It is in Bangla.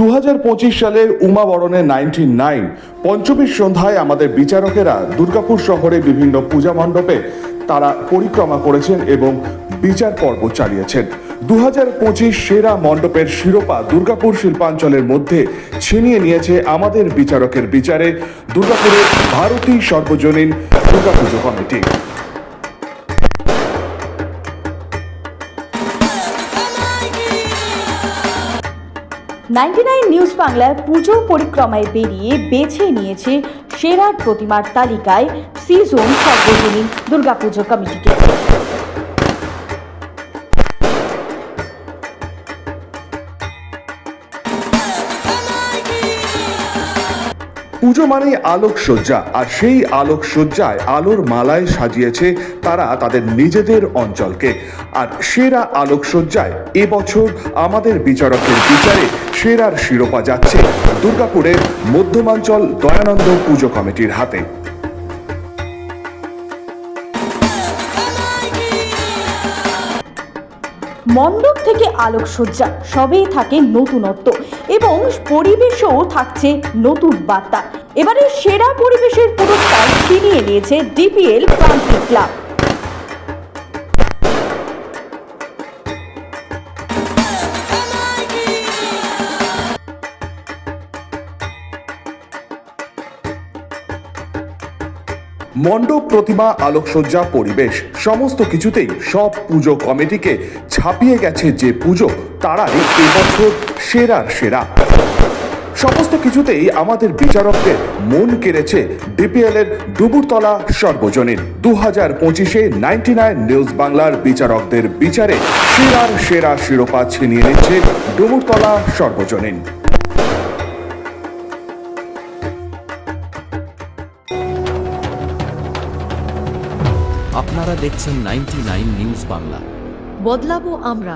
2025 সালের উমাবরণে 99 পঞ্চমীর সন্ধ্যায় আমাদের বিচারকেরা দুর্গাপুর শহরে বিভিন্ন পূজা মণ্ডপে তারা পরিক্রমা করেছেন এবং বিচার পর্ব চালিয়েছেন। 2025 সেরা মণ্ডপের শিরোপা দুর্গাপুর শিল্পাঞ্চলের মধ্যে ছিনিয়ে নিয়েছে আমাদের বিচারকের বিচারে দুর্গাপুরের ভারতী সর্বজনীন দুর্গাপুজো কমিটি। 99 নিউজ বাংলায় পুজো পরিক্রমায় বেরিয়ে বেছে নিয়েছে সেরা প্রতিমার তালিকায় সিজন সর্বজনীন দুর্গাপুজো কমিটিকে। পুজো মানেই আলোকসজ্জা, আর সেই আলোকসজ্জায় আলোর মালায় সাজিয়েছে তারা তাদের নিজেদের অঞ্চলকে। আর সেরা আলোকসজ্জায় এবছর আমাদের বিচারকের বিচারে সেরার শিরোপা যাচ্ছে দুর্গাপুরের মধ্যমাঞ্চল দয়ানন্দ পুজো কমিটির হাতে। মণ্ডপ থেকে আলোকসজ্জা সবেই থাকে নতুনত্ব এবং পরিবেশও থাকছে নতুন বার্তা। এবারে সেরা পরিবেশের পুরস্কার ছিনিয়ে নিয়েছে ডিপিএল ক্রান্তি ক্লাব। মণ্ডপ, প্রতিমা, আলোকসজ্জা, পরিবেশ সমস্ত কিছুতেই সব পুজো কমিটিকে ছাপিয়ে গেছে যে পুজো, তারাই এবছর সেরার সেরা। সমস্ত কিছুতেই আমাদের বিচারকদের মন কেড়েছে ডিপিএল এর ডুবুরতলা সর্বজনীন। 2025-এ 99 নিউজ বাংলার বিচারকদের বিচারে সেরার সেরা শিরোপা ছিনিয়ে নিচ্ছে ডুবুরতলা সর্বজনীন। আপনারা দেখছেন 99 নিউজ বাংলা। বদলাবো আমরা।